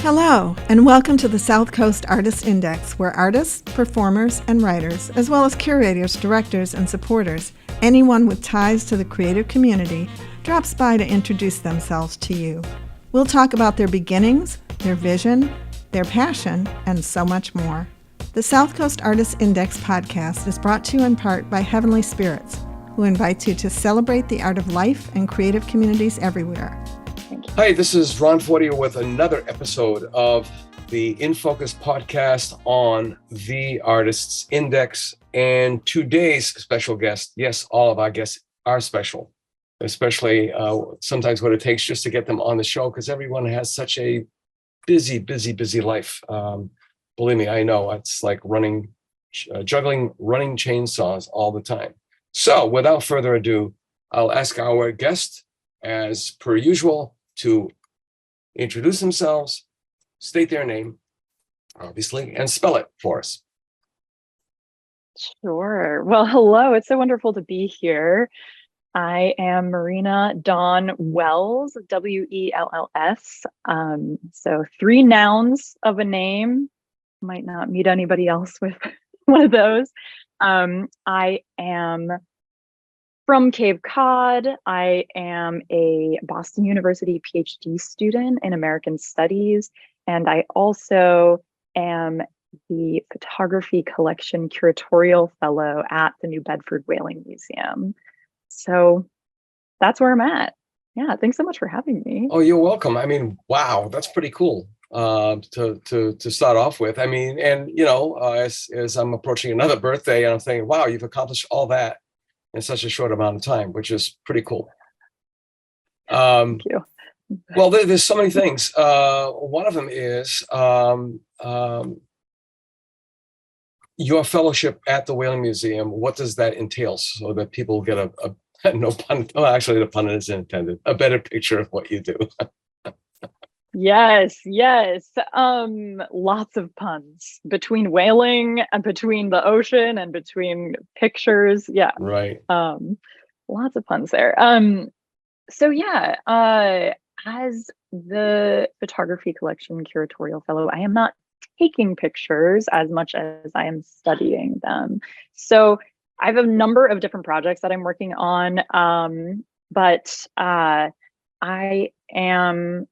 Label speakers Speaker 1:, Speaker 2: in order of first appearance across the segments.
Speaker 1: Hello, and welcome to the South Coast Artist Index, where artists, performers, and writers, as well as curators, directors, and supporters, anyone with ties to the creative community, drops by to introduce themselves to you. We'll talk about their beginnings, their vision, their passion, and so much more. The South Coast Artist Index podcast is brought to you in part by Heavenly Spirits, who invites you to celebrate the art of life and creative communities everywhere.
Speaker 2: Hi, this is Ron Fortier with another episode of the In Focus podcast on the Artists Index. And today's special guest, yes, all of our guests are special, especially sometimes what it takes just to get them on the show, because everyone has such a busy life. Believe me, I know it's like juggling running chainsaws all the time. So without further ado, I'll ask our guest, as per usual, to introduce themselves, state their name, obviously, and spell it for us.
Speaker 3: Sure. Well, hello. It's so wonderful to be here. I am Marina Dawn Wells, W-E-L-L-S. So 3 nouns of a name. Might not meet anybody else with one of those. I am from Cape Cod. I am a Boston University Ph.D. student in American Studies, and I also am the Photography Collection Curatorial Fellow at the New Bedford Whaling Museum. So that's where I'm at. Yeah, thanks so much for having me.
Speaker 2: Oh, you're welcome. I mean, wow, that's pretty cool to start off with. I mean, and you know, as I'm approaching another birthday, and I'm thinking, wow, you've accomplished all that in such a short amount of time, which is pretty cool.
Speaker 3: Thank you.
Speaker 2: Well, there's so many things. One of them is your fellowship at the Whaling Museum. What does that entail, so that people get a no pun? Oh, actually, the pun is intended. A better picture of what you do.
Speaker 3: Yes. Lots of puns between whaling and between the ocean and between pictures. Yeah.
Speaker 2: Right.
Speaker 3: Lots of puns there. So yeah, as the Photography Collection Curatorial Fellow, I am not taking pictures as much as I am studying them. So I have a number of different projects that I'm working on, but I am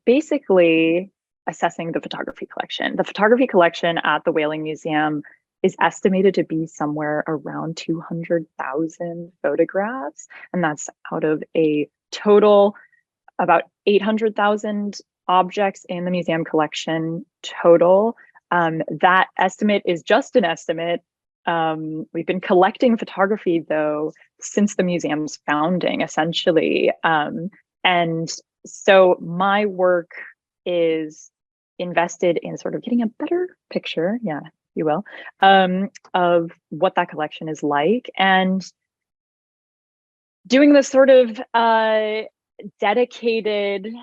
Speaker 3: basically assessing the photography collection. The photography collection at the Whaling Museum is estimated to be somewhere around 200,000 photographs, and that's out of a total about 800,000 objects in the museum collection total. That estimate is just an estimate. We've been collecting photography, though, since the museum's founding, essentially. And so my work is invested in sort of getting a better picture, yeah, if you will, of what that collection is like, and doing this sort of dedicated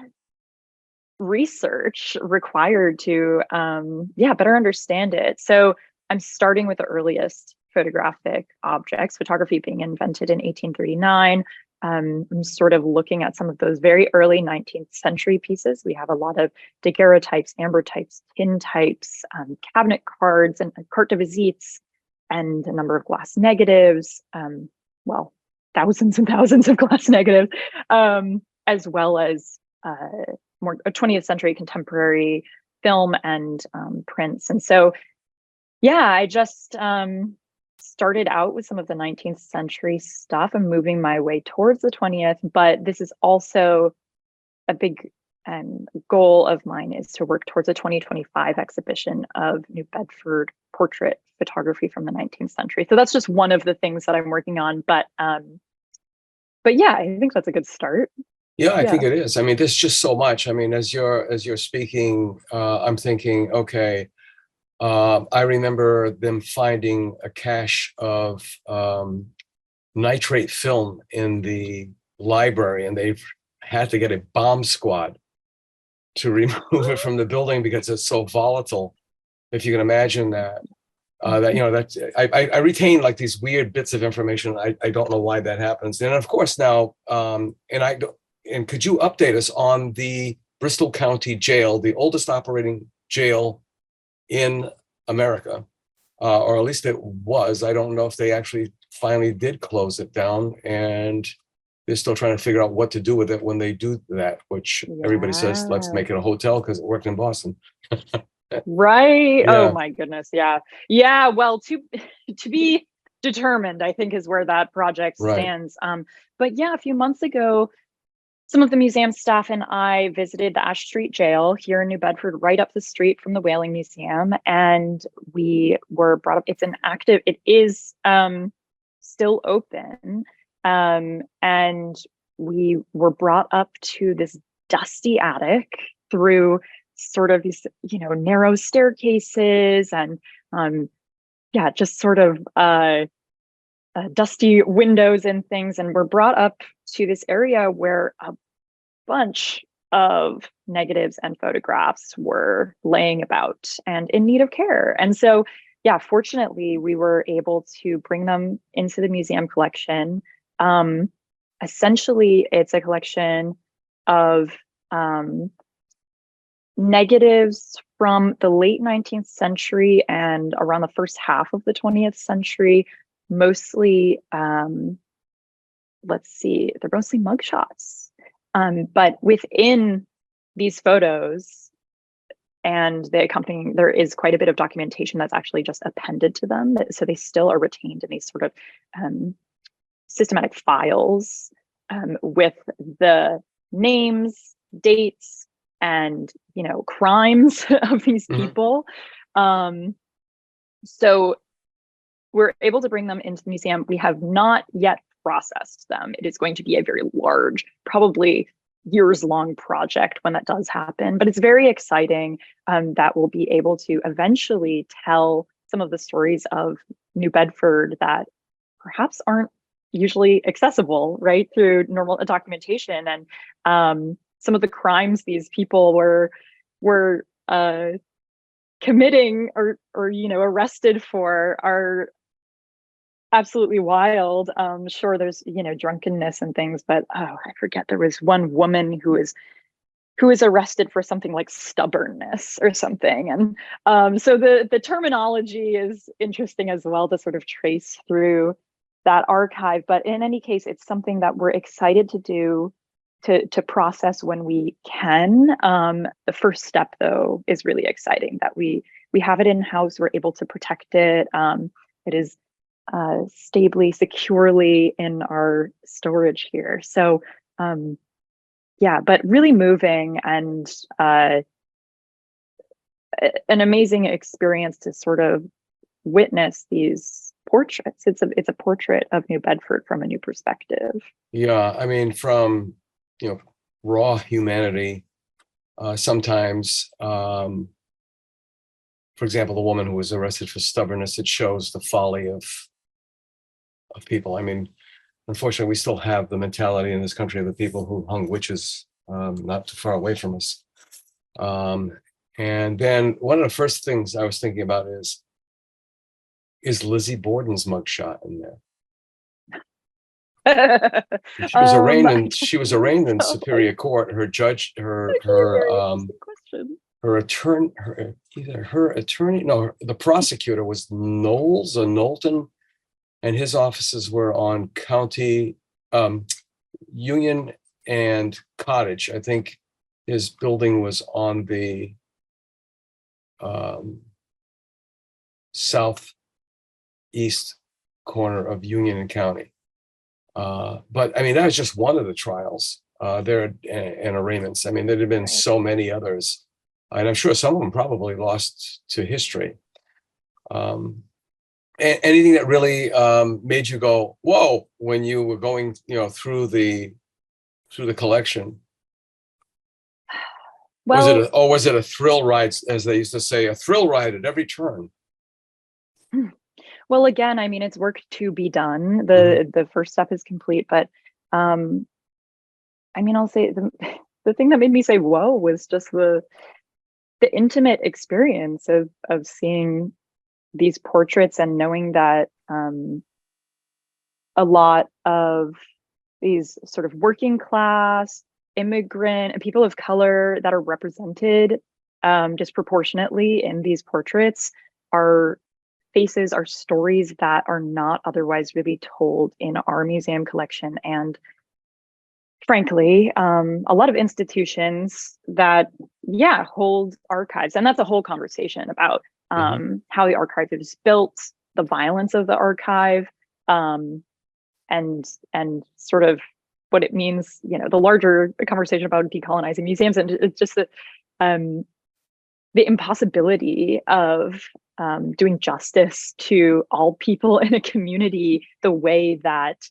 Speaker 3: research required to better understand it. So I'm starting with the earliest photographic objects, photography being invented in 1839. I'm sort of looking at some of those very early 19th century pieces. We have a lot of daguerreotypes, ambrotypes, tintypes, cabinet cards, and carte de visites, and a number of glass negatives. Thousands and thousands of glass negatives, as well as more 20th century contemporary film and prints. And so, yeah, I just started out with some of the 19th century stuff. I'm moving my way towards the 20th, but this is also a big goal of mine, is to work towards a 2025 exhibition of New Bedford portrait photography from the 19th century. So that's just one of the things that I'm working on. But yeah, I think that's a good start.
Speaker 2: Yeah, I think it is. I mean, there's just so much. I mean, as you're speaking, I'm thinking, okay, I remember them finding a cache of nitrate film in the library, and they've had to get a bomb squad to remove it from the building because it's so volatile. If you can imagine that. I retain like these weird bits of information. I don't know why that happens. And of course now, and could you update us on the Bristol County Jail, the oldest operating jail in America, or at least it was. I don't know if they actually finally did close it down, and they're still trying to figure out what to do with it when they do that, which everybody says, let's make it a hotel because it worked in Boston.
Speaker 3: Right.
Speaker 2: Yeah.
Speaker 3: Oh my goodness. Yeah. Yeah. Well, to be determined, I think, is where that project stands. But yeah, a few months ago, some of the museum staff and I visited the Ash Street Jail here in New Bedford, right up the street from the Whaling Museum, and we were brought up. It is still open, and we were brought up to this dusty attic through sort of these, narrow staircases and just sort of dusty windows and things. And we're brought up to this area where a bunch of negatives and photographs were laying about and in need of care. And so, yeah, fortunately, we were able to bring them into the museum collection. Essentially, it's a collection of negatives from the late 19th century and around the first half of the 20th century, mostly, let's see, they're mostly mugshots. But within these photos and the accompanying, there is quite a bit of documentation that's actually just appended to them. So they still are retained in these sort of systematic files with the names, dates, and crimes of these people. So we're able to bring them into the museum. We have not yet processed them. It is going to be a very large, probably years-long project when that does happen. But it's very exciting that we'll be able to eventually tell some of the stories of New Bedford that perhaps aren't usually accessible, right, through normal documentation. And some of the crimes these people were committing or arrested for are absolutely wild. Sure, there's drunkenness and things, but I forget, there was one woman who was arrested for something like stubbornness or something. And so the terminology is interesting as well to sort of trace through that archive. But in any case, it's something that we're excited to do, to process when we can. The first step, though, is really exciting that we have it in-house. We're able to protect it. It is stably, securely in our storage here. So but really moving and an amazing experience to sort of witness these portraits. It's a portrait of New Bedford from a new perspective.
Speaker 2: Yeah, I mean, from raw humanity, sometimes, for example, the woman who was arrested for stubbornness, it shows the folly of people. I mean, unfortunately, we still have the mentality in this country of the people who hung witches not too far away from us. And then one of the first things I was thinking about is Lizzie Borden's mugshot in there? She was arraigned in Superior Court. Her judge, her attorney, the prosecutor was Knowles or Knowlton, and his offices were on County, Union and Cottage. I think his building was on the southeast corner of Union and County. But I mean, that was just one of the trials there and arraignments. I mean, there had been so many others, and I'm sure some of them probably lost to history. Anything that really made you go, whoa, when you were going, through the collection?
Speaker 3: Well,
Speaker 2: was it a thrill ride, as they used to say, a thrill ride at every turn?
Speaker 3: Well, again, I mean, it's work to be done. The first step is complete, but I mean, I'll say the thing that made me say whoa was just the intimate experience of seeing these portraits and knowing that a lot of these sort of working class, immigrant and people of color that are represented disproportionately in these portraits are faces, are stories that are not otherwise really told in our museum collection. And frankly, a lot of institutions that, hold archives, and that's a whole conversation about how the archive is built, the violence of the archive, and sort of what it means, the larger conversation about decolonizing museums, and it's just the impossibility of doing justice to all people in a community the way that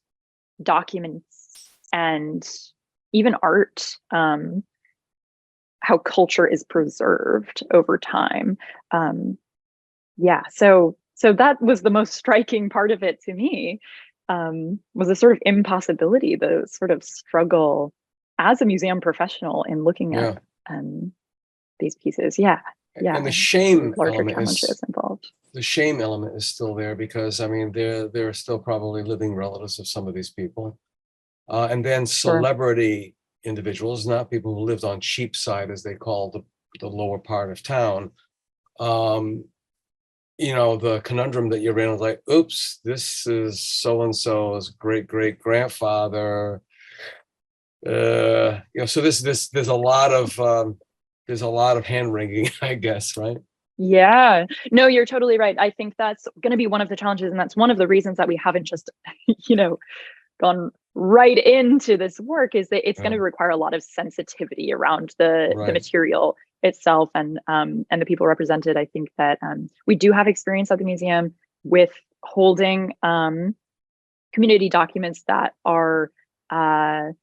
Speaker 3: documents and even art, how culture is preserved over time. So that was the most striking part of it to me, was a sort of impossibility, the sort of struggle as a museum professional in looking at these pieces.
Speaker 2: And the shame
Speaker 3: larger
Speaker 2: element
Speaker 3: challenges involved.
Speaker 2: The shame element is still there because I mean there are still probably living relatives of some of these people, and then celebrity individuals, not people who lived on Cheapside, as they call the lower part of town. The conundrum that you're in is like, oops, this is so and so's great great grandfather. So there's a lot of hand wringing, I guess, right?
Speaker 3: Yeah, no, you're totally right. I think that's going to be one of the challenges, and that's one of the reasons that we haven't just, gone right into this work, is that it's going to require a lot of sensitivity around the material itself and the people represented. I think that we do have experience at the museum with holding community documents that are how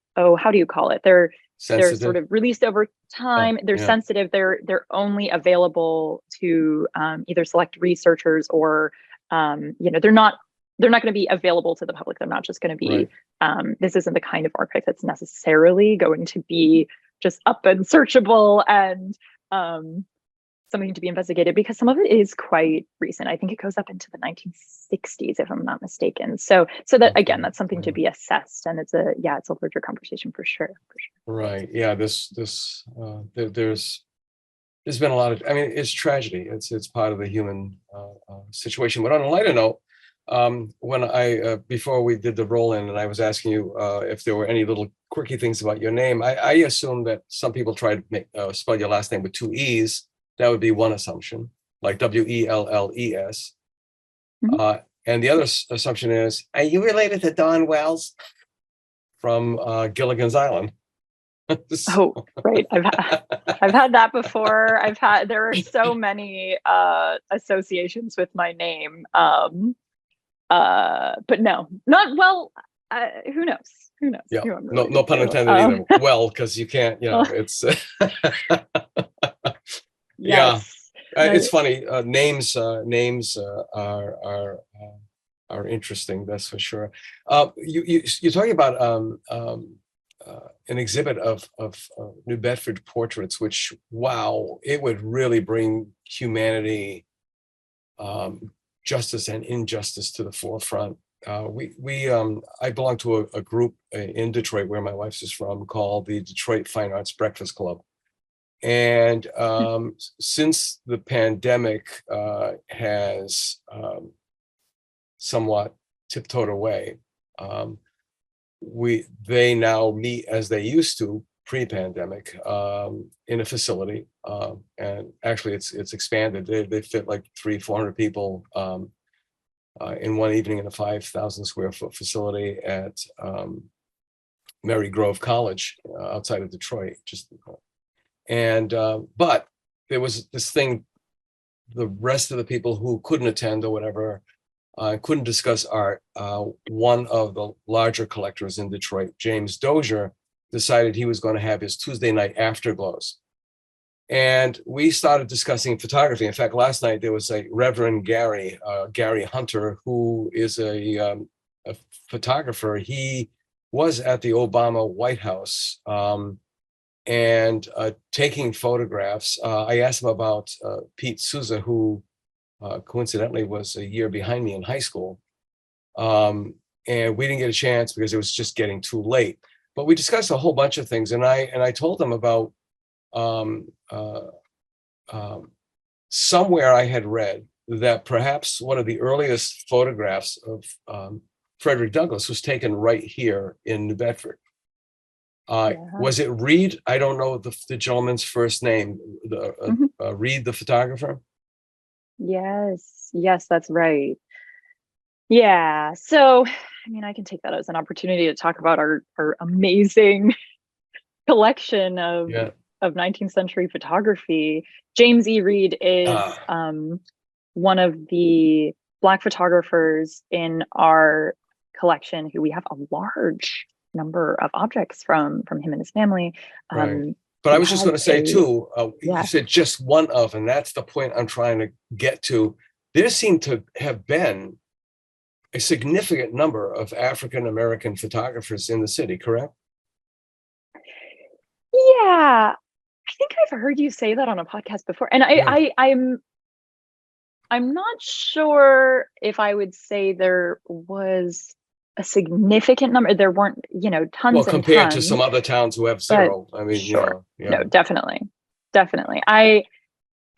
Speaker 3: do you call it? They're sort of released over time. They're sensitive. They're only available to either select researchers or they're not going to be available to the public. They're not just going to be this isn't the kind of archive that's necessarily going to be just up and searchable and something to be investigated, because some of it is quite recent. I think it goes up into the 1960s, if I'm not mistaken. So that, again, that's something to be assessed, and it's a larger conversation for sure.
Speaker 2: Right. Yeah. There's been a lot of, I mean, it's tragedy. It's part of the human situation. But on a lighter note, when before we did the roll in, and I was asking you if there were any little quirky things about your name, I assume that some people try to spell your last name with two E's. That would be one assumption, like Wells. And the other assumption is, are you related to Dawn Wells from Gilligan's Island?
Speaker 3: Oh, right. I've had that before. There are so many associations with my name. But no, not well. Who knows? Who knows?
Speaker 2: Yeah, no pun intended either. Well, because you can't, it's.
Speaker 3: Yes.
Speaker 2: Yeah, it's funny. Names are interesting. That's for sure. You're talking about an exhibit of New Bedford portraits, which, wow, it would really bring humanity, justice and injustice to the forefront. I belong to a group in Detroit where my wife is from called the Detroit Fine Arts Breakfast Club. And since the pandemic has somewhat tiptoed away, they now meet as they used to pre-pandemic in a facility, and actually it's expanded. They fit like 300-400 people in one evening in a 5,000 square foot facility at Mary Grove College outside of Detroit. But there was this thing, the rest of the people who couldn't attend or whatever, couldn't discuss art. One of the larger collectors in Detroit, James Dozier, decided he was going to have his Tuesday night afterglows. And we started discussing photography. In fact, last night there was a Reverend Gary Hunter, who is a photographer. He was at the Obama White House and taking photographs. I asked him about Pete Souza, who coincidentally was a year behind me in high school. And we didn't get a chance because it was just getting too late. but we discussed a whole bunch of things, and I told him about um, uh, somewhere I had read that perhaps one of the earliest photographs of Frederick Douglass was taken right here in New Bedford. Was it Reed? I don't know the gentleman's first name. Reed, the photographer.
Speaker 3: Yes, that's right. Yeah. So, I mean, I can take that as an opportunity to talk about our amazing collection of 19th century photography. James E. Reed is one of the Black photographers in our collection who we have a large number of objects from him and his family.
Speaker 2: Right. But I was just going to say too, you said just one of, and that's the point I'm trying to get to. There seemed to have been a significant number of African-American photographers in the city, correct?
Speaker 3: Yeah, I think I've heard you say that on a podcast before. And I'm not sure if I would say there was a significant number. There weren't, tons. Well,
Speaker 2: compared to some other towns who have zero. I mean,
Speaker 3: sure. No, definitely.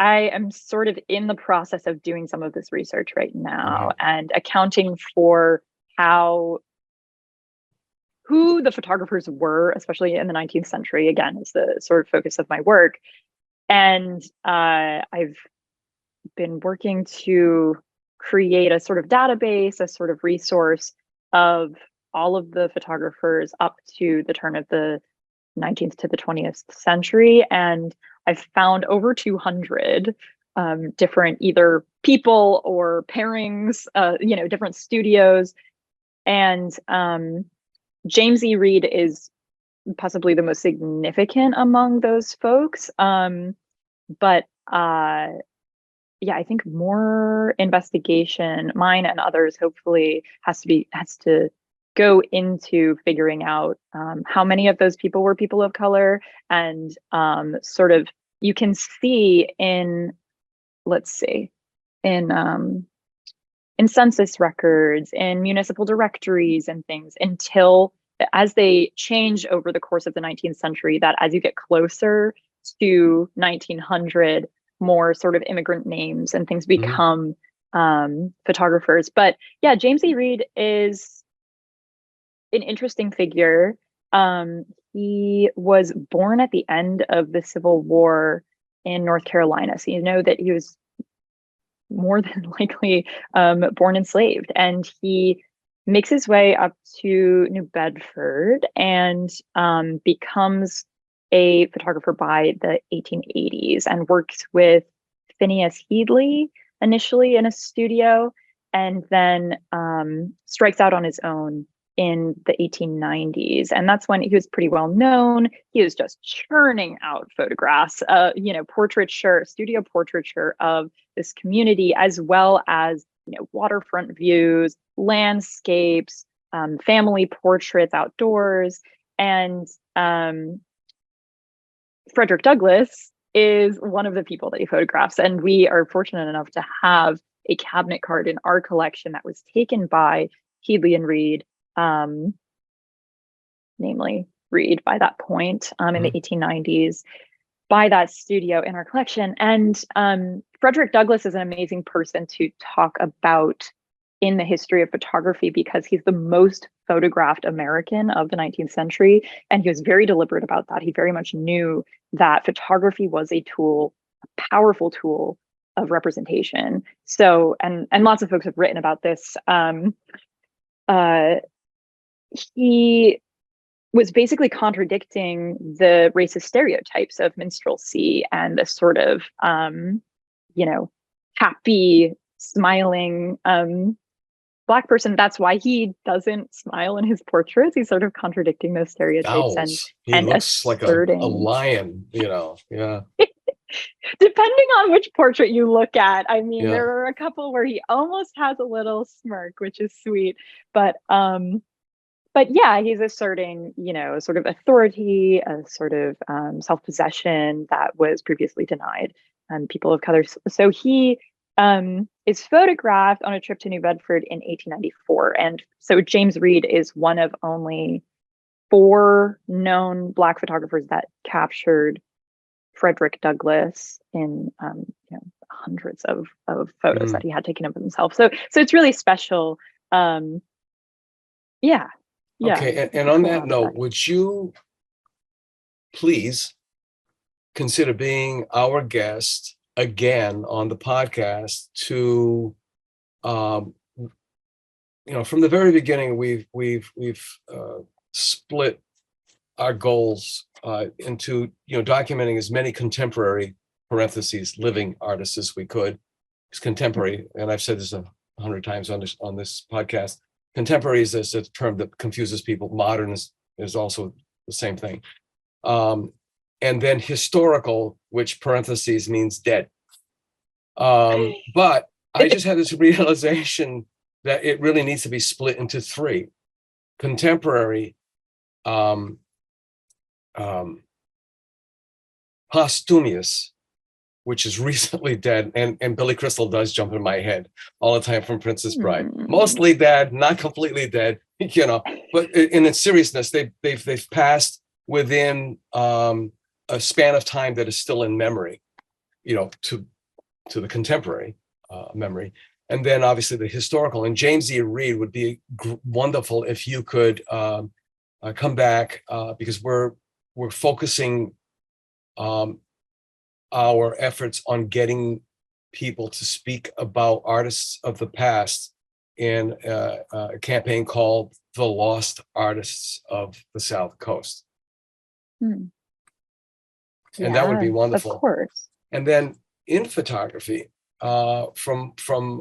Speaker 3: I am sort of in the process of doing some of this research right now and accounting for who the photographers were, especially in the 19th century, again, is the sort of focus of my work. And I've been working to create a sort of database, a sort of resource of all of the photographers up to the turn of the 19th to the 20th century. And I've found over 200 different either people or pairings, different studios. And James E. Reed is possibly the most significant among those folks. But I think more investigation, mine and others, hopefully has to go into figuring out how many of those people were people of color, and sort of you can see in, let's see, in census records, in municipal directories and things, until as they change over the course of the 19th century, that as you get closer to 1900, more sort of immigrant names and things become photographers. But yeah, James E. Reed is an interesting figure. He was born at the end of the Civil War in North Carolina. So you know that he was more than likely born enslaved, and he makes his way up to New Bedford and becomes a photographer by the 1880s and works with Phineas Headley initially in a studio, and then strikes out on his own in the 1890s. And that's when he was pretty well known. He was just churning out photographs, portraiture, studio portraiture of this community, as well as, waterfront views, landscapes, family portraits outdoors. And Frederick Douglass is one of the people that he photographs. And we are fortunate enough to have a cabinet card in our collection that was taken by Headley and Reed, namely Reed by that point in the 1890s, by that studio in our collection. And Frederick Douglass is an amazing person to talk about in the history of photography, because he's the most photographed American of the 19th century. And he was very deliberate about that. He very much knew that photography was a tool, a powerful tool of representation. So, and lots of folks have written about this. He was basically contradicting the racist stereotypes of minstrelsy and the sort of, happy, smiling Black person. That's why he doesn't smile in his portraits. He's sort of contradicting those stereotypes.
Speaker 2: He looks like a lion, yeah.
Speaker 3: Depending on which portrait you look at. I mean, there are a couple where he almost has a little smirk, which is sweet. But yeah, he's asserting, sort of authority, a sort of self-possession that was previously denied people of color. So he is photographed on a trip to New Bedford in 1894. And so James Reed is one of only 4 known Black photographers that captured Frederick Douglass in hundreds of photos that he had taken of himself. So it's really special. Yeah.
Speaker 2: Okay, and on that note, would you please consider being our guest again on the podcast to, from the very beginning, we've split our goals into, documenting as many contemporary parentheses living artists as we could. It's contemporary, and I've said this 100 times on this podcast. Contemporary is a term that confuses people. Modern is also the same thing. And then historical, which parentheses means dead. But I just had this realization that it really needs to be split into 3. Contemporary, posthumous, which is recently dead, and Billy Crystal does jump in my head all the time from Princess Bride. Mostly dead, not completely dead, but in its seriousness, they've passed within a span of time that is still in memory, to the contemporary memory. And then obviously the historical, and James E. Reed would be wonderful if you could come back, because we're focusing our efforts on getting people to speak about artists of the past in a campaign called The Lost Artists of the South Coast. And that would be wonderful.
Speaker 3: Of course.
Speaker 2: And then in photography, from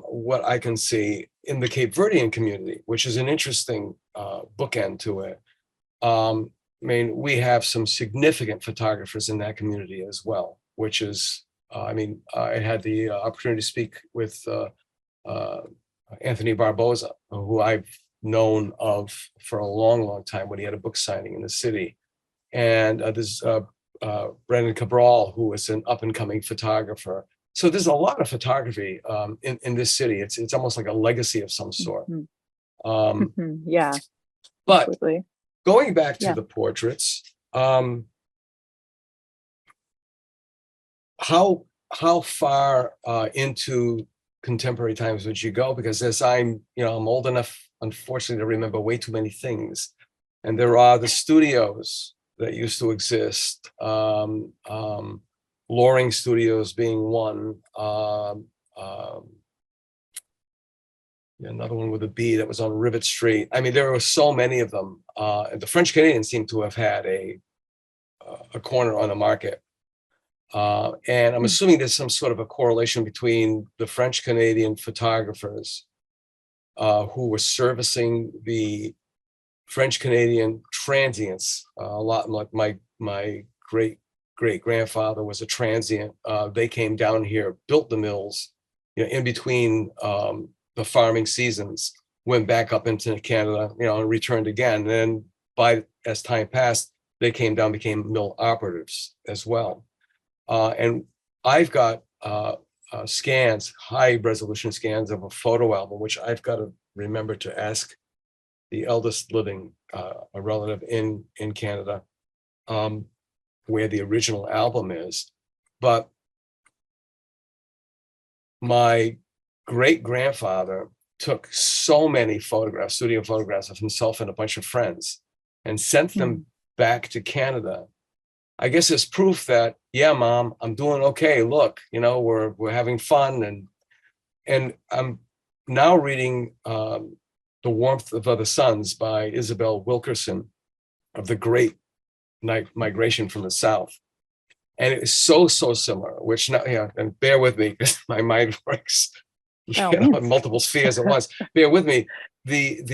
Speaker 2: what I can see in the Cape Verdean community, which is an interesting bookend to it, we have some significant photographers in that community as well, which is, I had the opportunity to speak with Anthony Barboza, who I've known of for a long, long time when he had a book signing in the city. And there's Brandon Cabral, who is an up-and-coming photographer. So there's a lot of photography in this city. It's almost like a legacy of some sort.
Speaker 3: Yeah.
Speaker 2: But
Speaker 3: absolutely.
Speaker 2: Going back to the portraits, how far into contemporary times would you go? Because as I'm old enough, unfortunately, to remember way too many things. And there are the studios that used to exist, Loring Studios being one, another one with a B that was on Rivet Street. There were so many of them. The French Canadians seem to have had a corner on the market. And I'm assuming there's some sort of a correlation between the French Canadian photographers who were servicing the French Canadian transients. A lot like my great grandfather was a transient. They came down here, built the mills, in between the farming seasons, went back up into Canada, and returned again. And then as time passed, they came down, became mill operatives as well. And I've got scans, high resolution scans of a photo album, which I've got to remember to ask the eldest living a relative in Canada, where the original album is. But my great grandfather took so many photographs, studio photographs of himself and a bunch of friends, and sent them back to Canada. I guess it's proof that, yeah, Mom, I'm doing okay. Look, we're having fun, and I'm now reading The Warmth of Other Suns by Isabel Wilkerson of the Great Migration from the South. And it is so similar, which now, and bear with me because my mind works in multiple spheres at once. Bear with me. The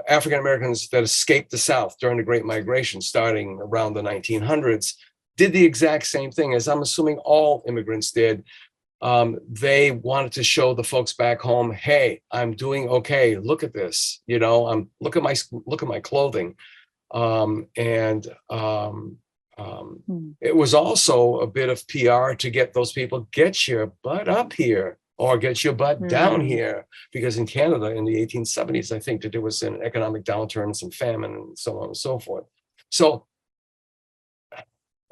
Speaker 2: African Americans that escaped the South during the Great Migration, starting around the 1900s, did the exact same thing as I'm assuming all immigrants did. They wanted to show the folks back home, hey, I'm doing okay. Look at this. Look at my clothing. It was also a bit of PR to get those people, get your butt up here. or get your butt down
Speaker 3: Hmm.
Speaker 2: here. Because in Canada in the 1870s, I think that there was an economic downturn and some famine and so on and so forth. So,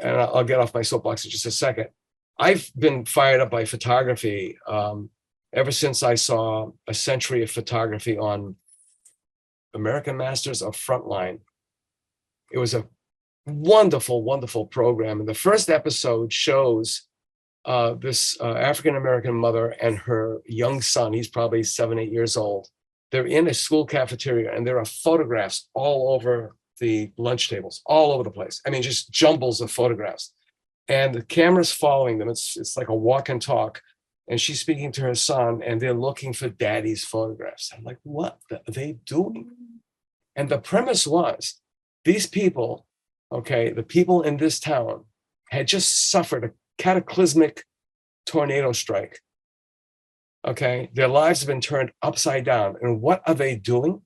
Speaker 2: and I'll get off my soapbox in just a second. I've been fired up by photography ever since I saw A Century of Photography on American Masters of Frontline. It was a wonderful, wonderful program. And the first episode shows this African-American mother and her young son. He's probably 7, 8 years old. They're in a school cafeteria, and there are photographs all over the lunch tables, all over the place. I mean, just jumbles of photographs. And the camera's following them. It's like a walk and talk. And she's speaking to her son, and they're looking for daddy's photographs. I'm like, what are they doing? And the premise was, these people, okay, the people in this town had just suffered a cataclysmic tornado strike. Okay, their lives have been turned upside down. And what are they doing?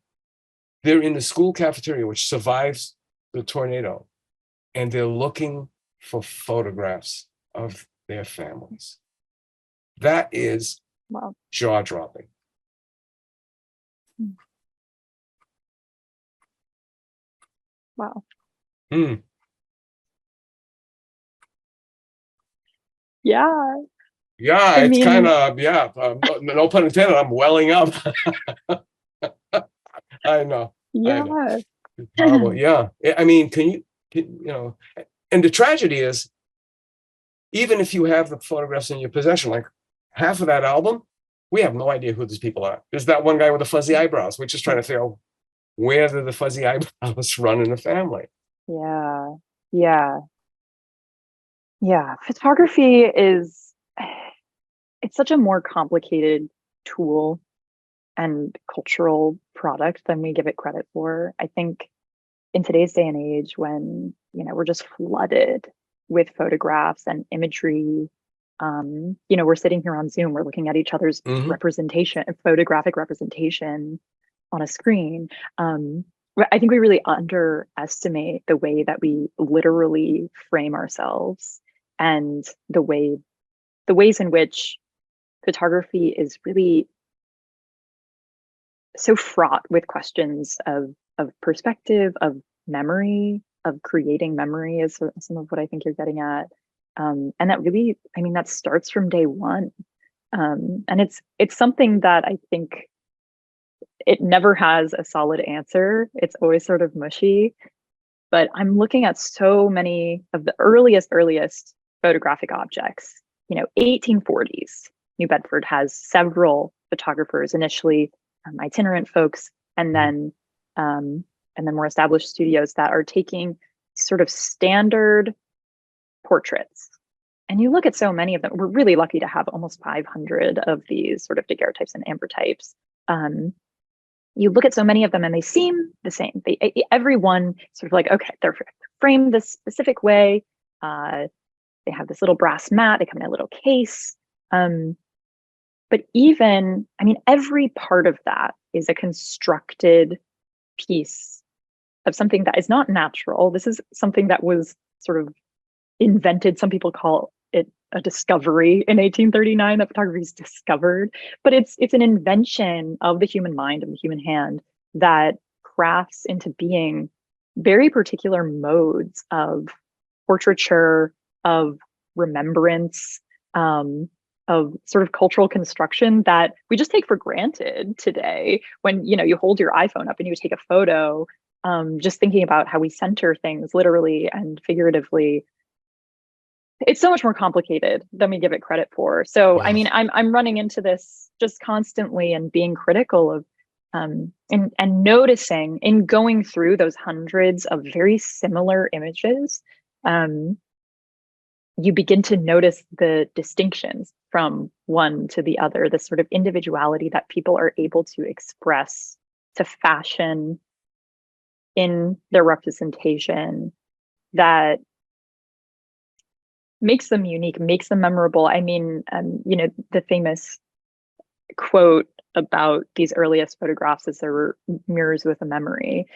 Speaker 2: They're in the school cafeteria, which survives the tornado, and they're looking for photographs of their families. That is
Speaker 3: Wow.
Speaker 2: jaw-dropping.
Speaker 3: Wow.
Speaker 2: Mm.
Speaker 3: Yeah.
Speaker 2: Yeah, it's kind of, yeah, no pun intended, I'm welling up. I know.
Speaker 3: Yeah.
Speaker 2: It's horrible. Yeah. I mean, and the tragedy is, even if you have the photographs in your possession, like half of that album, we have no idea who these people are. There's that one guy with the fuzzy eyebrows. We're just trying to figure out, where did the fuzzy eyebrows run in the family?
Speaker 3: Yeah. Yeah. Yeah. Photography is, it's such a more complicated tool and cultural product than we give it credit for. I think in today's day and age, when, we're just flooded with photographs and imagery, we're sitting here on Zoom, we're looking at each other's representation, photographic representation on a screen. I think we really underestimate the way that we literally frame ourselves, and the ways in which photography is really so fraught with questions of perspective, of memory, of creating memory, is some of what I think you're getting at. And that really, that starts from day one. And it's something that I think it never has a solid answer. It's always sort of mushy. But I'm looking at so many of the earliest photographic objects. 1840s. New Bedford has several photographers, initially itinerant folks, and then more established studios that are taking sort of standard portraits. And you look at so many of them. We're really lucky to have almost 500 of these sort of daguerreotypes and ambrotypes. You look at so many of them, and they seem the same. Everyone sort of like, okay, they're framed this specific way. They have this little brass mat. They come in a little case. But even, every part of that is a constructed piece of something that is not natural. This is something that was sort of invented. Some people call it a discovery in 1839, that photography is discovered, but it's an invention of the human mind and the human hand that crafts into being very particular modes of portraiture, of remembrance, of sort of cultural construction that we just take for granted today. When you hold your iPhone up and you take a photo, just thinking about how we center things literally and figuratively, it's so much more complicated than we give it credit for. So
Speaker 2: Yes.
Speaker 3: I'm running into this just constantly, and being critical of and noticing, in going through those hundreds of very similar images, you begin to notice the distinctions from one to the other, this sort of individuality that people are able to express, to fashion in their representation, that makes them unique, makes them memorable. The famous quote about these earliest photographs is there were mirrors with a memory.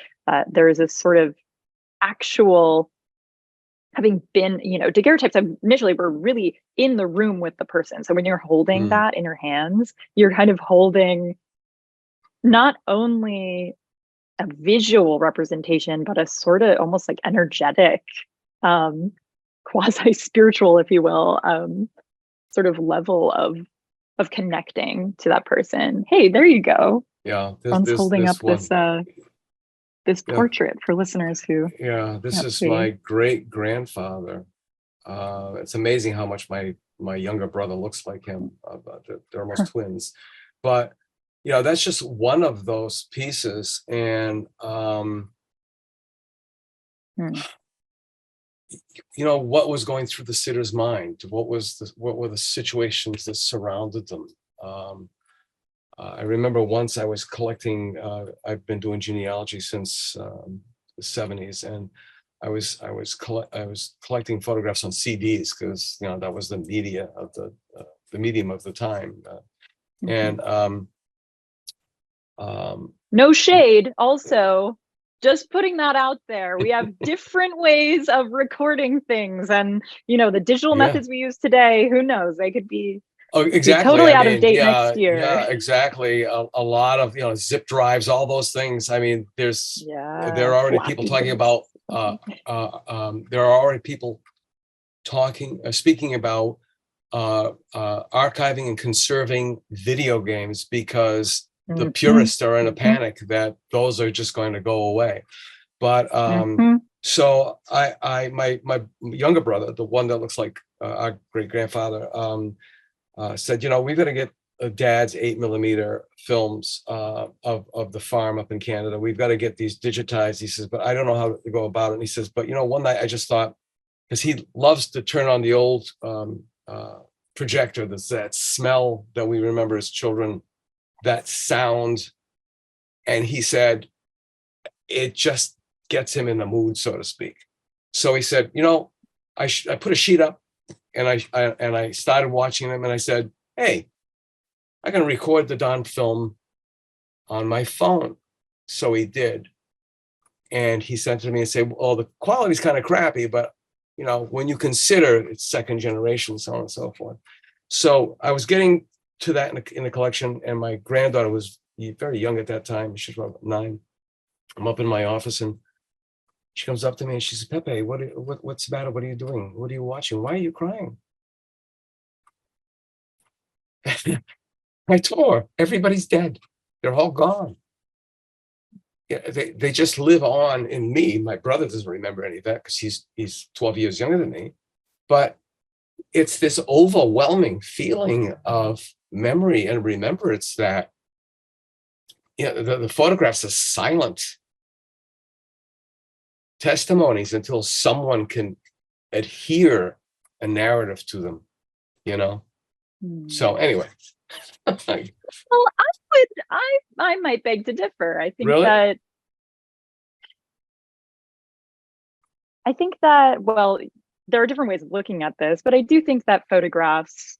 Speaker 3: There is a sort of actual having been, daguerreotypes initially were really in the room with the person. So when you're holding that in your hands, you're kind of holding not only a visual representation, but a sort of almost like energetic, quasi-spiritual, if you will, sort of level of connecting to that person. Hey, there you go.
Speaker 2: Yeah,
Speaker 3: Ron's holding
Speaker 2: this
Speaker 3: up
Speaker 2: one.
Speaker 3: this portrait for listeners who
Speaker 2: this is
Speaker 3: see.
Speaker 2: my great grandfather. It's amazing how much my younger brother looks like him. They're almost twins, but that's just one of those pieces. And what was going through the sitter's mind? What were the situations that surrounded them? I remember once I was collecting. I've been doing genealogy since the 70s, and I was collecting photographs on CDs because that was the media of the medium of the time, and
Speaker 3: no shade. Also, just putting that out there, we have different ways of recording things, and the digital methods we use today. Who knows? They could be.
Speaker 2: Oh, exactly.
Speaker 3: Be totally out of date next year.
Speaker 2: Yeah, exactly. A lot of zip drives, all those things. I mean, there are already people talking about. There are already people speaking about archiving and conserving video games because the purists are in a panic that those are just going to go away. But so my younger brother, the one that looks like our great grandfather, said, we've got to get Dad's 8mm films of the farm up in Canada. We've got to get these digitized. He says, but I don't know how to go about it. And he says, but one night I just thought, because he loves to turn on the old projector, that's that smell that we remember as children, that sound. And he said, it just gets him in the mood, so to speak. So he said, I put a sheet up. And I started watching them, and I said, hey, I can record the Dawn film on my phone. So he did. And he sent it to me and said, well, the quality's kind of crappy, but when you consider it's second generation, so on and so forth. So I was getting to that in the collection, and my granddaughter was very young at that time. She was about 9. I'm up in my office, and she comes up to me and she says, Pepe, what's the matter? What are you doing? What are you watching? Why are you crying? I told her, everybody's dead. They're all gone. Yeah, they just live on in me. My brother doesn't remember any of that because he's 12 years younger than me. But it's this overwhelming feeling of memory and remembrance that the photographs are silent testimonies until someone can adhere a narrative to them, So anyway.
Speaker 3: Well, I might beg to differ. I think that well, there are different ways of looking at this, but I do think that photographs,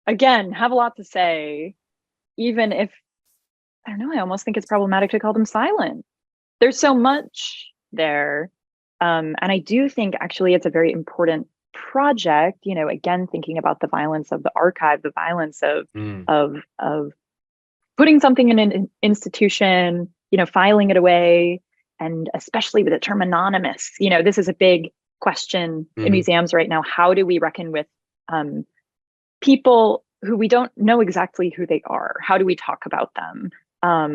Speaker 3: again, have a lot to say, even if, I don't know, I almost think it's problematic to call them silent. There's so much there. And I do think actually it's a very important project, again, thinking about the violence of the archive, the violence of putting something in an institution, filing it away, and especially with the term anonymous, this is a big question in museums right now. How do we reckon with people who we don't know exactly who they are? How do we talk about them?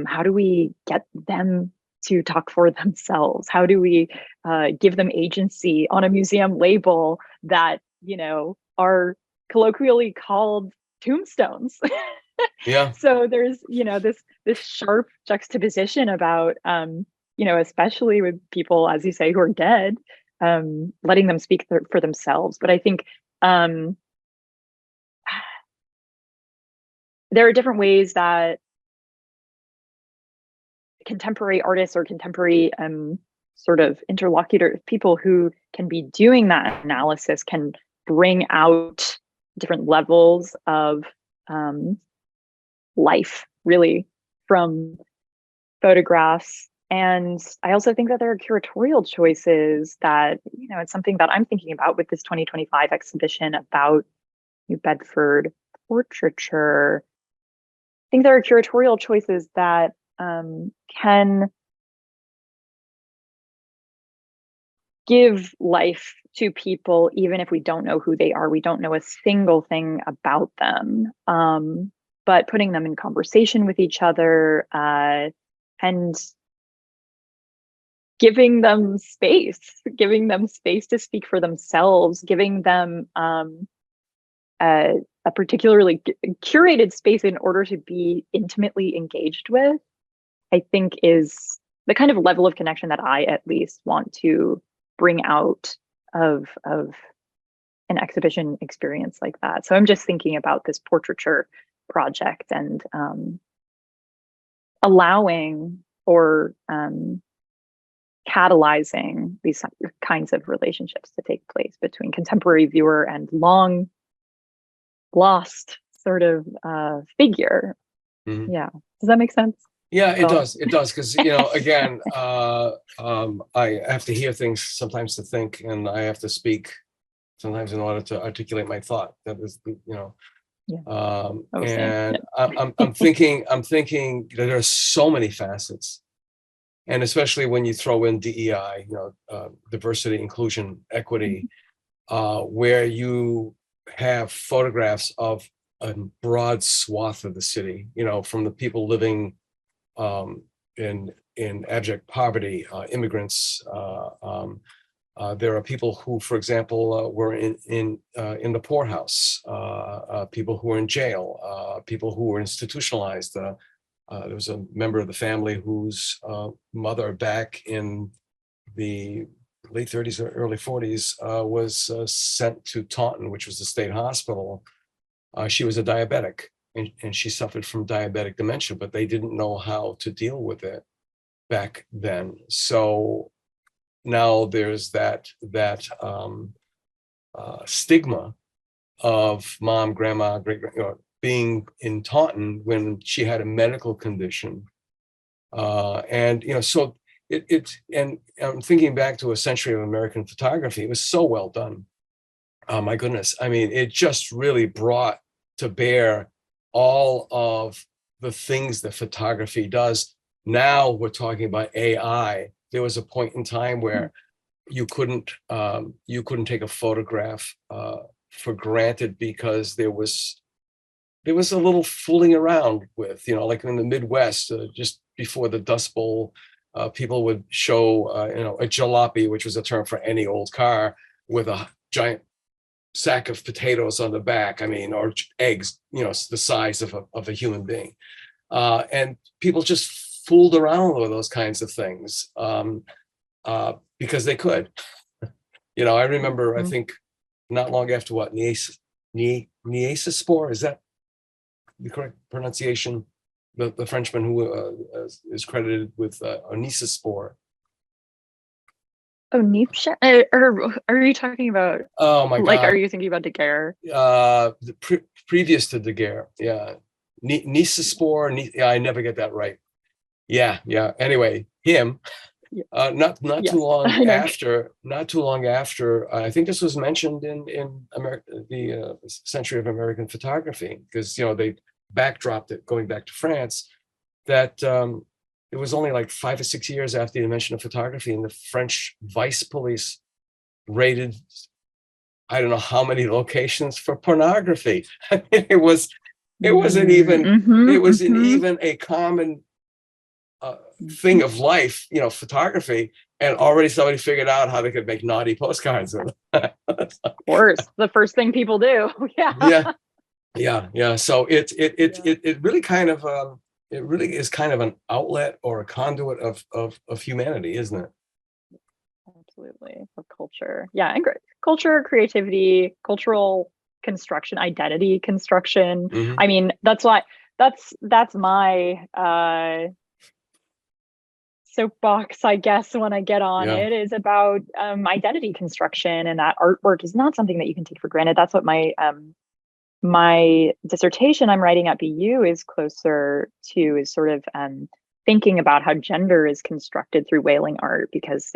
Speaker 3: How do we get them to talk for themselves? How do we give them agency on a museum label that, are colloquially called tombstones?
Speaker 2: Yeah.
Speaker 3: So there's, this sharp juxtaposition about, especially with people, as you say, who are dead, letting them speak for themselves. But I think there are different ways that contemporary artists or contemporary sort of interlocutor people who can be doing that analysis can bring out different levels of life, really, from photographs And I also think that there are curatorial choices that, it's something that I'm thinking about with this 2025 exhibition about New Bedford portraiture. I think there are curatorial choices that can give life to people, even if we don't know who they are. We don't know a single thing about them. But putting them in conversation with each other and giving them space to speak for themselves, giving them a particularly curated space in order to be intimately engaged with, I think is the kind of level of connection that I at least want to bring out of an exhibition experience like that. So I'm just thinking about this portraiture project and allowing or catalyzing these kinds of relationships to take place between contemporary viewer and long lost sort of figure.
Speaker 2: Mhm.
Speaker 3: Yeah. Does that make sense?
Speaker 2: Yeah, it
Speaker 3: Oh.
Speaker 2: does. It does. Because, again, I have to hear things sometimes to think, and I have to speak sometimes in order to articulate my thought. That is,
Speaker 3: Yeah.
Speaker 2: and
Speaker 3: Yeah.
Speaker 2: I'm thinking that there are so many facets, and especially when you throw in DEI, diversity, inclusion, equity, where you have photographs of a broad swath of the city, from the people living in abject poverty, immigrants. There are people who, for example, were in the poorhouse, people who were in jail, people who were institutionalized. There was a member of the family whose mother, back in the late 30s or early 40s, was sent to Taunton, which was the state hospital. She was a diabetic, and she suffered from diabetic dementia, but they didn't know how to deal with it back then. So now there's that stigma of mom, grandma, great, being in Taunton when she had a medical condition, and so and I'm thinking back to A Century of American Photography. It was so well done. Oh my goodness! I mean, it just really brought to bear all of the things that photography does. Now we're talking about AI. There was a point in time where you couldn't take a photograph for granted, because there was a little fooling around with, like in the Midwest, just before the Dust Bowl, people would show a jalopy, which was a term for any old car with a giant sack of potatoes on the back, or eggs, the size of a human being. And people just fooled around with those kinds of things because they could. I remember, I think not long after Niace-spore, is that the correct pronunciation? The Frenchman who is credited with Niace-spore.
Speaker 3: Oh, Nietzsche? Or are you talking about?
Speaker 2: Oh my God!
Speaker 3: Are you thinking about Daguerre?
Speaker 2: Previous to Daguerre, yeah. Niace-spore. Yeah, I never get that right. Yeah. Anyway, him. Not
Speaker 3: Yes,
Speaker 2: too long after. I think this was mentioned in the Century of American Photography, because they backdropped it going back to France. That it was only like 5 or 6 years after the invention of photography, and the French vice police raided I don't know how many locations for pornography. I mean, it wasn't even a common thing of life, photography, and already somebody figured out how they could make naughty postcards with it.
Speaker 3: Of course, the first thing people do.
Speaker 2: Yeah. So it really kind of it really is kind of an outlet or a conduit of humanity, isn't it?
Speaker 3: Absolutely, of culture. Yeah, and culture, creativity, cultural construction, identity construction.
Speaker 2: Mm-hmm.
Speaker 3: I mean, that's my soapbox, I guess, when I get on it, is about identity construction, and that artwork is not something that you can take for granted. That's what my dissertation I'm writing at BU is closer to, is sort of thinking about how gender is constructed through whaling art, because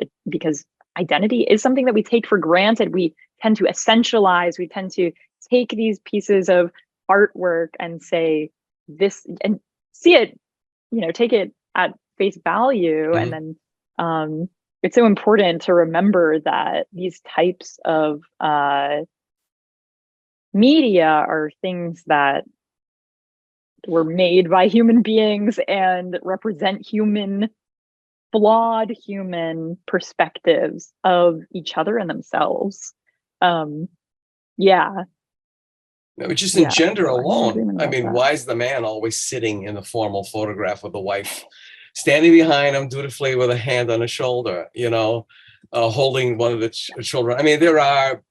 Speaker 3: identity is something that we take for granted. We tend to essentialize, we tend to take these pieces of artwork and say this and see it, take it at face value. And then it's so important to remember that these types of media are things that were made by human beings and represent flawed human perspectives of each other and themselves. Yeah.
Speaker 2: No, just in gender alone. I mean,
Speaker 3: that.
Speaker 2: why is the man always sitting in the formal photograph of the wife, standing behind him dutifully with a hand on his shoulder, holding one of the children? I mean, there are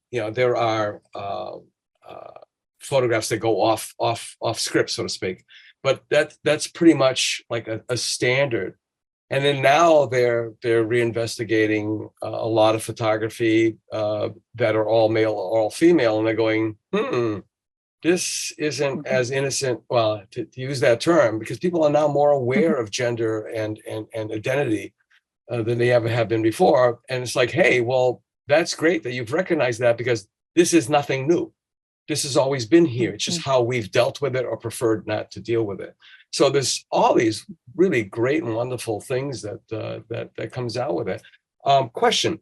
Speaker 2: photographs that go off script, so to speak, but that's pretty much like a standard. And then now they're reinvestigating a lot of photography that are all male or all female, and they're going, this isn't as innocent, well, to use that term, because people are now more aware of gender and identity than they ever have been before. And it's like, hey, well, that's great that you've recognized that, because this is nothing new. This has always been here. It's just how we've dealt with it or preferred not to deal with it. So there's all these really great and wonderful things that comes out with it. Question.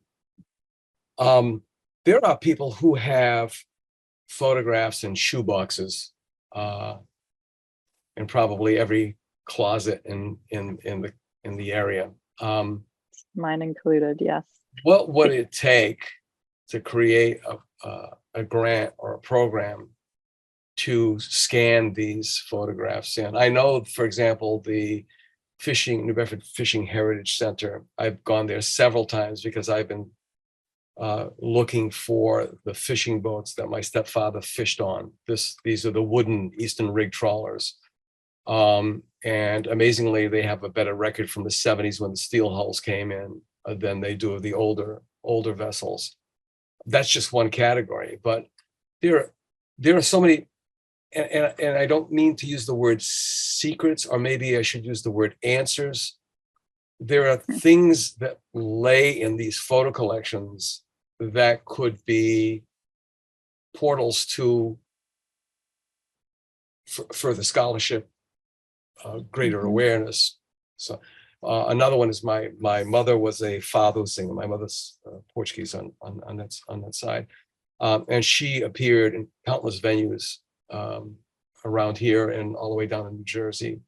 Speaker 2: There are people who have photographs in shoe boxes in probably every closet in the area.
Speaker 3: Mine included, yes.
Speaker 2: What would it take to create a grant or a program to scan these photographs in? I know, for example, the New Bedford Fishing Heritage Center, I've gone there several times because I've been looking for the fishing boats that my stepfather fished on. These are the wooden Eastern rig trawlers. And amazingly, they have a better record from the 70s when the steel hulls came in than they do of the older vessels. That's just one category, but there are so many, and I don't mean to use the word secrets, or maybe I should use the word answers. There are things that lay in these photo collections that could be portals to further scholarship, greater awareness. So another one is my mother was a fado singer. My mother's Portuguese on that side, and she appeared in countless venues around here and all the way down in New Jersey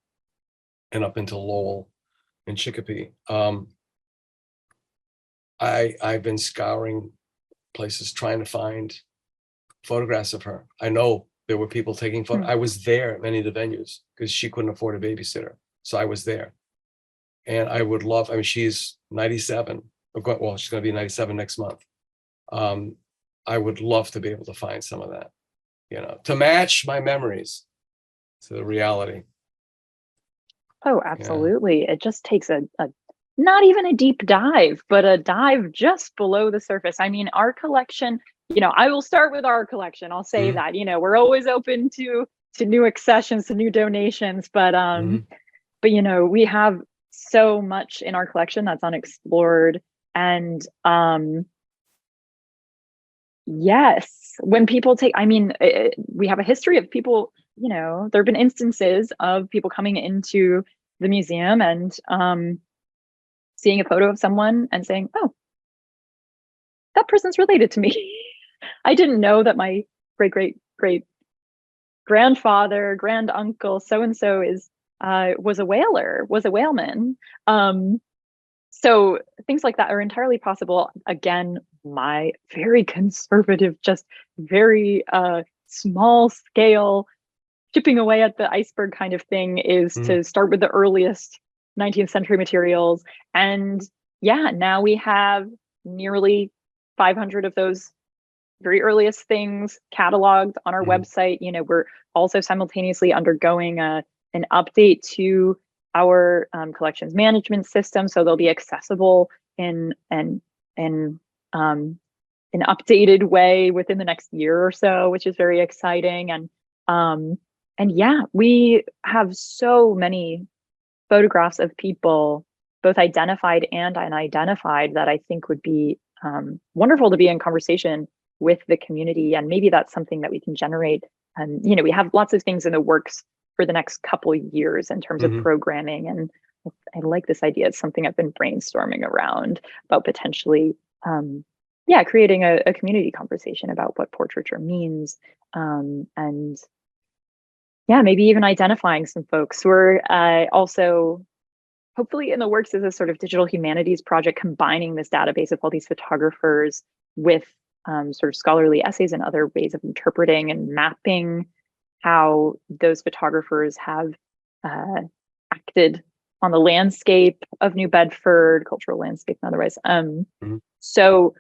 Speaker 2: and up into Lowell and Chicopee. I've been scouring places trying to find photographs of her. I know there were people taking photos. I was there at many of the venues because she couldn't afford a babysitter. So I was there. And I would love, I mean, she's 97. Well, she's going to be 97 next month. I would love to be able to find some of that, to match my memories to the reality.
Speaker 3: Oh, absolutely. Yeah. It just takes a not even a deep dive, but a dive just below the surface. I mean, our collection, I will start with our collection. I'll say that, we're always open to new accessions, to new donations, but we have so much in our collection that's unexplored. And yes, when people we have a history of people, there have been instances of people coming into the museum and seeing a photo of someone and saying, oh, that person's related to me. I didn't know that my great grandfather, grand uncle, so-and-so was a whaler, was a whaleman. So things like that are entirely possible. Again, my very conservative, just very small scale, chipping away at the iceberg kind of thing is to start with the earliest 19th century materials. And yeah, now we have nearly 500 of those very earliest things cataloged on our website. We're also simultaneously undergoing an update to our collections management system, so they'll be accessible in an updated way within the next year or so, which is very exciting. And yeah, we have so many photographs of people, both identified and unidentified, that I think would be wonderful to be in conversation with the community. And maybe that's something that we can generate. And, we have lots of things in the works for the next couple of years in terms of programming. And I like this idea. It's something I've been brainstorming around about potentially, creating a community conversation about what portraiture means. And maybe even identifying some folks who are also hopefully in the works as a sort of digital humanities project, combining this database of all these photographers with sort of scholarly essays and other ways of interpreting and mapping how those photographers have acted on the landscape of New Bedford, cultural landscape and otherwise. So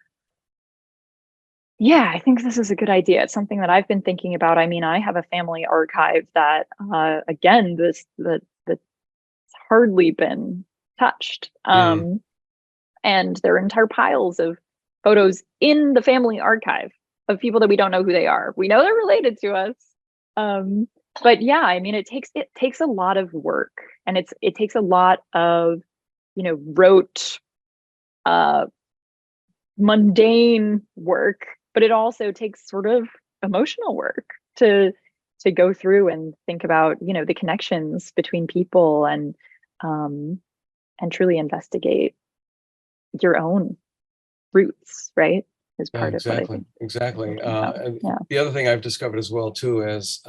Speaker 3: I think this is a good idea. It's something that I've been thinking about. I mean, I have a family archive that, again, that's hardly been touched. And there are entire piles of photos in the family archive of people that we don't know who they are. We know they're related to us. But I mean, it takes a lot of work, and it takes a lot of, rote, mundane work, but it also takes sort of emotional work to go through and think about, the connections between people and truly investigate your own roots, right? Is part of what I think.
Speaker 2: Exactly. The other thing I've discovered as well too, as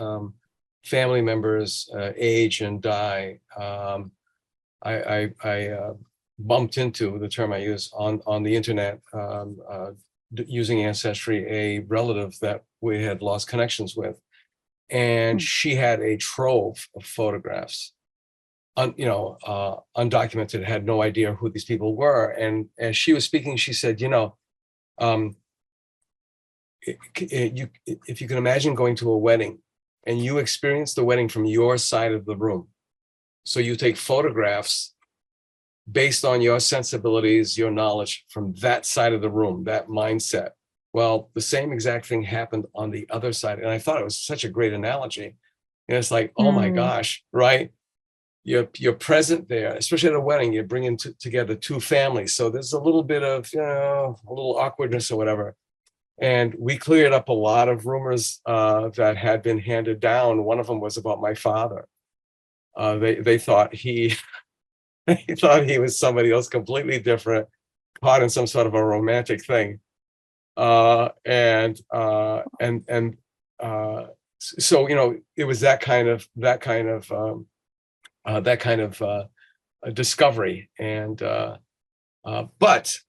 Speaker 2: family members age and die, I bumped into the term I use on the internet, using Ancestry, a relative that we had lost connections with, and she had a trove of photographs, undocumented, had no idea who these people were. And as she was speaking, she said, if you can imagine going to a wedding and you experience the wedding from your side of the room, so you take photographs based on your sensibilities, your knowledge from that side of the room, that mindset. Well, the same exact thing happened on the other side. And I thought it was such a great analogy. And it's like, oh my gosh, right? You're present there, especially at a wedding. You're bringing together two families, so there's a little bit of a little awkwardness or whatever. And we cleared up a lot of rumors that had been handed down. One of them was about my father. They thought he was somebody else completely different, caught in some sort of a romantic thing, so it was that kind of a discovery. And but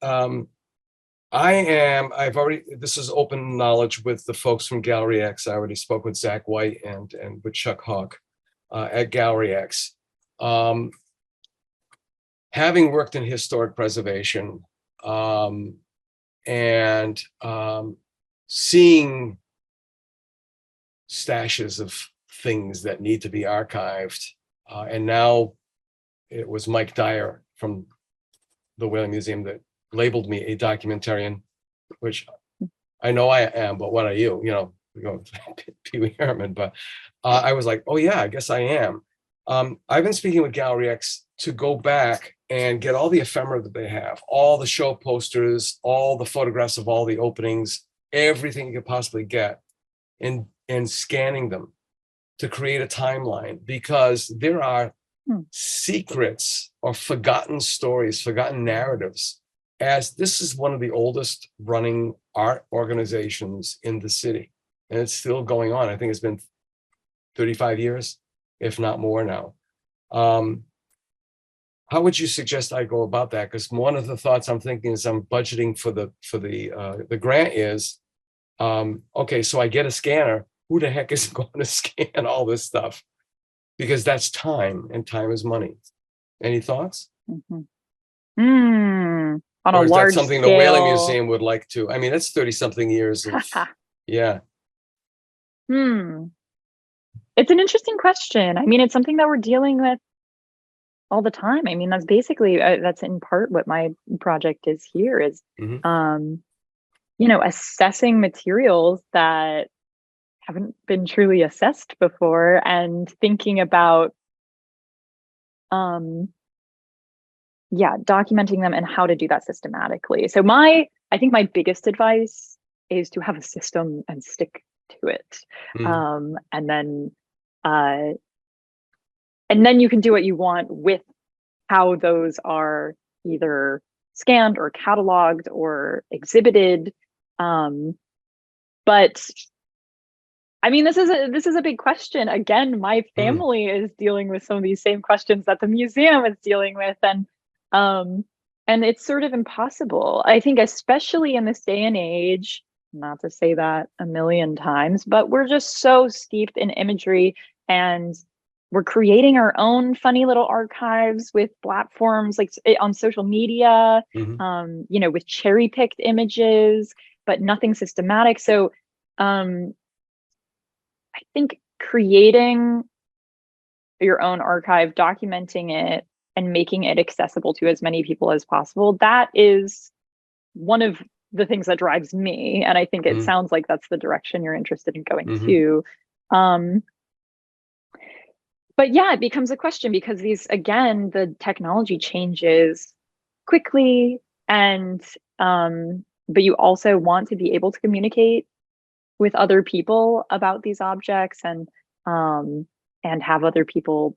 Speaker 2: this is open knowledge with the folks from Gallery X. I already spoke with Zach White and with Chuck Hawk at Gallery X. Having worked in historic preservation, and seeing stashes of things that need to be archived, and now it was Mike Dyer from the Whaling Museum that labeled me a documentarian, which I know I am, but what are you? We go Pee Wee Herman, but I was like, oh yeah, I guess I am. I've been speaking with Gallery X to go back and get all the ephemera that they have, all the show posters, all the photographs of all the openings, everything you could possibly get, and scanning them to create a timeline, because there are secrets or forgotten stories, forgotten narratives, as this is one of the oldest running art organizations in the city, and it's still going on. I think it's been 35 years, if not more now. How would you suggest I go about that? Because one of the thoughts I'm thinking is I'm budgeting for the grant is, okay, so I get a scanner. Who the heck is going to scan all this stuff? Because that's time, and time is money. Any thoughts?
Speaker 3: On a
Speaker 2: or is
Speaker 3: large
Speaker 2: that something
Speaker 3: scale.
Speaker 2: the Whaling Museum would like to? I mean, that's 30-something years of, yeah.
Speaker 3: It's an interesting question. I mean, it's something that we're dealing with all the time. I mean, that's basically, that's in part what my project is here, is, assessing materials that haven't been truly assessed before, and thinking about yeah, documenting them and how to do that systematically. So I think my biggest advice is to have a system and stick to it. And then you can do what you want with how those are either scanned or cataloged or exhibited. But I mean, this is a big question. Again, my family is dealing with some of these same questions that the museum is dealing with, and it's sort of impossible. I think, especially in this day and age, not to say that a million times, but we're just so steeped in imagery, and we're creating our own funny little archives with platforms like on social media, with cherry picked images, but nothing systematic. So I think creating your own archive, documenting it, and making it accessible to as many people as possible, that is one of the things that drives me. And I think it sounds like that's the direction you're interested in going to. But yeah, it becomes a question because the technology changes quickly, and but you also want to be able to communicate with other people about these objects, and have other people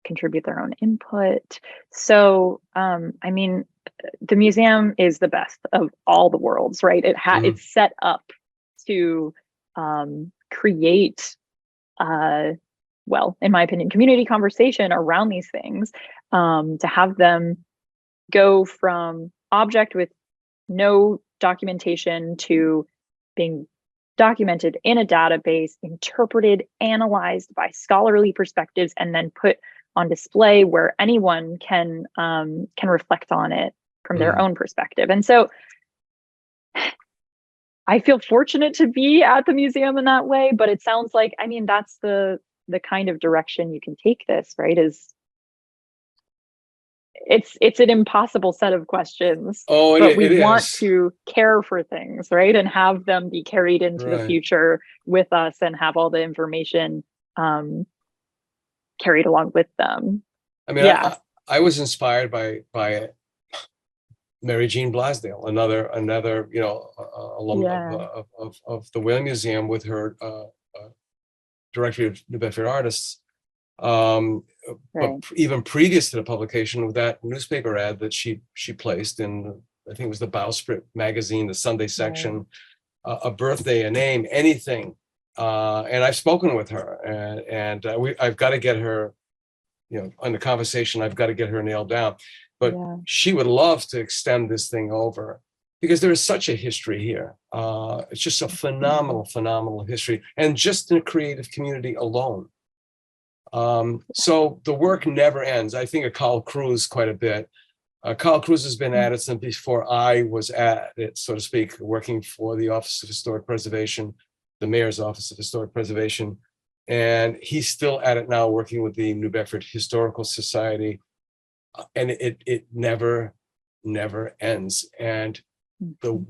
Speaker 3: contribute their own input. So I mean, the museum is the best of all the worlds, right? It's set up to create well, in my opinion, community conversation around these things, to have them go from object with no documentation to being documented in a database, interpreted, analyzed by scholarly perspectives, and then put on display where anyone can reflect on it from their own perspective. And so I feel fortunate to be at the museum in that way, but it sounds like, I mean, that's the kind of direction you can take this, right? It's an impossible set of questions. But we want to care for things, right? And have them be carried into the future with us, and have all the information carried along with them.
Speaker 2: I mean, yeah. I was inspired by Mary Jean Blasdale, another alum of the Whaling Museum, with her directory of New Bedford artists. But even previous to the publication of that newspaper ad that she placed in, I think it was the Bowsprit magazine, the Sunday section, a birthday, a name, anything. And I've spoken with her, and I've got to get her, on the conversation, I've got to get her nailed down. But she would love to extend this thing over, because there is such a history here. It's just a phenomenal history, and just in a creative community alone. So the work never ends. I think of Carl Cruz quite a bit. Carl Cruz has been at it since before I was at it, so to speak, working for the Office of Historic Preservation, the Mayor's Office of Historic Preservation. And he's still at it now, working with the New Bedford Historical Society. And it never ends. And the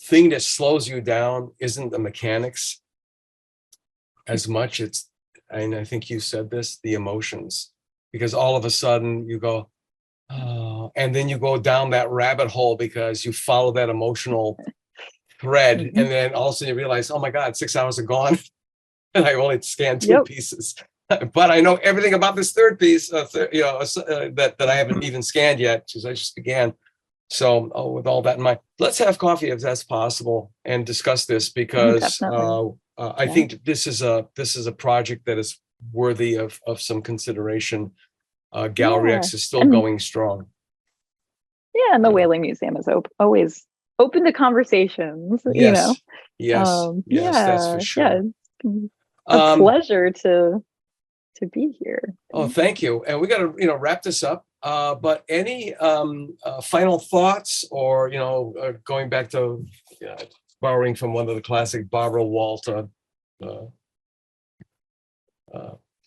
Speaker 2: thing that slows you down isn't the mechanics as much. And I think you said this, the emotions, because all of a sudden you go, oh, and then you go down that rabbit hole because you follow that emotional thread. And then all of a sudden you realize, oh my God, 6 hours are gone. And I only scanned 2 pieces. But I know everything about this third piece, that I haven't even scanned yet, because I just began. So with all that in mind, let's have coffee if that's possible and discuss this, because I think this is a project that is worthy of some consideration. Gallery X is still going strong.
Speaker 3: Yeah, and the Whaling Museum is always open to conversations.
Speaker 2: Yes, that's for sure.
Speaker 3: Yeah, it's a pleasure to be here.
Speaker 2: Oh, thank you. And we got to wrap this up. But any final thoughts, or going back to borrowing from one of the classic Barbara Walter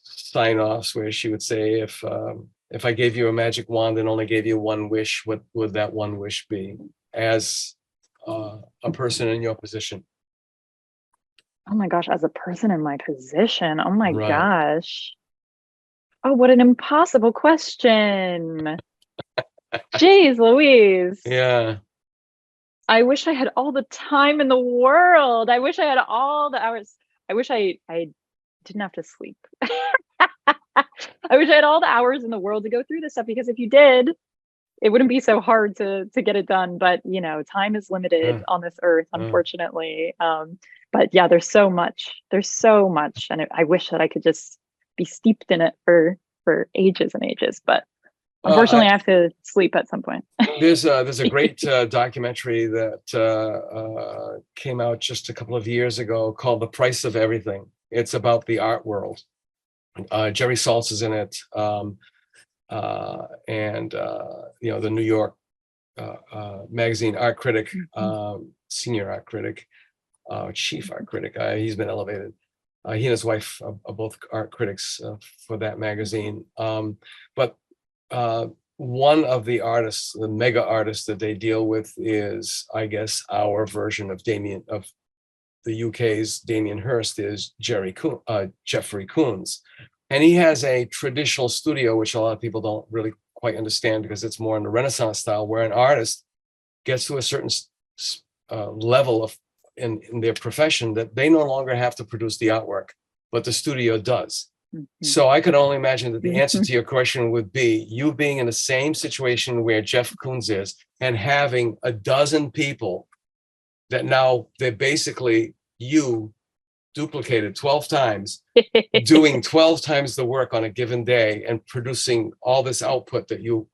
Speaker 2: sign-offs, where she would say, if I gave you a magic wand and only gave you one wish, what would that one wish be, as a person in your position?
Speaker 3: Oh my gosh, as a person in my position, oh my gosh. Oh, what an impossible question. Jeez Louise.
Speaker 2: Yeah.
Speaker 3: I wish I had all the time in the world. I wish I had all the hours. I wish I didn't have to sleep. I wish I had all the hours in the world to go through this stuff, because if you did, it wouldn't be so hard to get it done. But time is limited on this earth, unfortunately. But yeah, there's so much, and I wish that I could just be steeped in it for ages and ages. But unfortunately, I have to sleep at some point.
Speaker 2: There's a great documentary that came out just a couple of years ago called "The Price of Everything." It's about the art world. Jerry Saltz is in it, and the New York magazine art critic, senior art critic, chief art critic. He's been elevated. He and his wife are both art critics for that magazine. But one of the artists, the mega artists that they deal with, is, I guess, our version of the UK's Damien Hirst is Jeffrey Koons. And he has a traditional studio, which a lot of people don't really quite understand, because it's more in the Renaissance style, where an artist gets to a certain level of in their profession that they no longer have to produce the artwork, but the studio does. So I could only imagine that the answer to your question would be you being in the same situation where Jeff Koons is, and having a dozen people that now they're basically you duplicated 12 times, doing 12 times the work on a given day, and producing all this output that you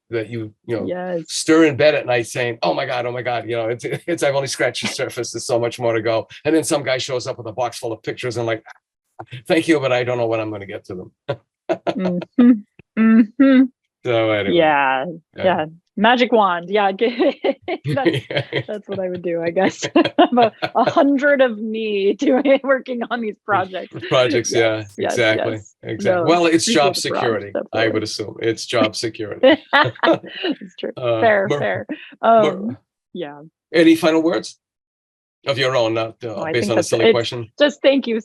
Speaker 3: Yes.
Speaker 2: stir in bed at night saying, oh my God, it's I've only scratched the surface. There's so much more to go. And then some guy shows up with a box full of pictures and like, thank you, but I don't know when I'm going to get to them. So anyway.
Speaker 3: Yeah. Magic wand. Yeah. That's what I would do, I guess. 100 of me working on these projects.
Speaker 2: Yes, exactly. No, well, it's job security. I would assume it's job security.
Speaker 3: It's true. Fair. Yeah.
Speaker 2: Any final words of your own, not based on a silly question?
Speaker 3: Just thank you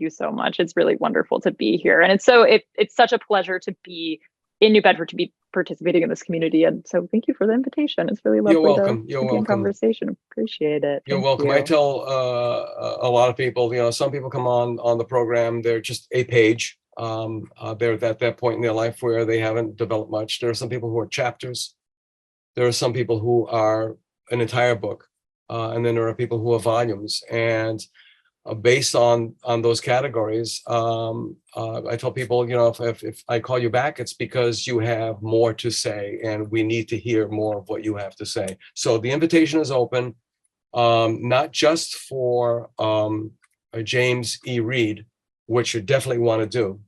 Speaker 3: so much. It's really wonderful to be here, and it's such a pleasure to be in New Bedford, to be participating in this community. And so thank you for the invitation. It's really lovely.
Speaker 2: You're welcome.
Speaker 3: Conversation. Appreciate it.
Speaker 2: You're welcome. I tell a lot of people, some people come on the program, they're just a page. They're at that point in their life where they haven't developed much. There are some people who are chapters. There are some people who are an entire book. And then there are people who are volumes. And based on those categories, I tell people, if I call you back, it's because you have more to say, and we need to hear more of what you have to say. So the invitation is open, not just for James E. Reed, which you definitely want to do,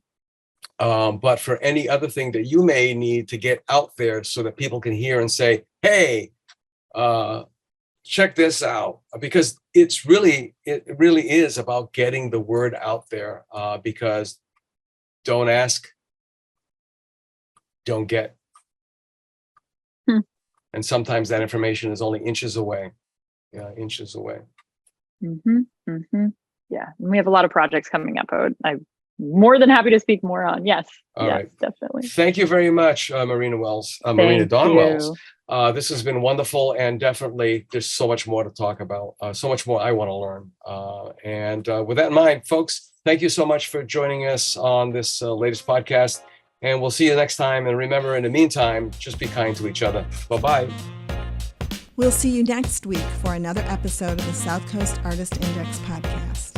Speaker 2: but for any other thing that you may need to get out there so that people can hear and say, hey, check this out, because it really is about getting the word out there, because don't ask, don't get. And sometimes that information is only inches away. Yeah, inches away.
Speaker 3: Yeah, and we have a lot of projects coming up. I'm more than happy to speak more on. Yes,
Speaker 2: right.
Speaker 3: Definitely.
Speaker 2: Thank you very much, Marina Wells, Marina Dawn Wells. This has been wonderful, and definitely there's so much more to talk about, so much more I want to learn. And with that in mind, folks, thank you so much for joining us on this latest podcast, and we'll see you next time. And remember, in the meantime, just be kind to each other. Bye-bye.
Speaker 1: We'll see you next week for another episode of the South Coast Artist Index podcast.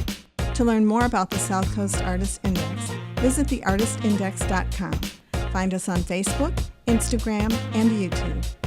Speaker 1: To learn more about the South Coast Artist Index, visit theartistindex.com. Find us on Facebook, Instagram, and YouTube.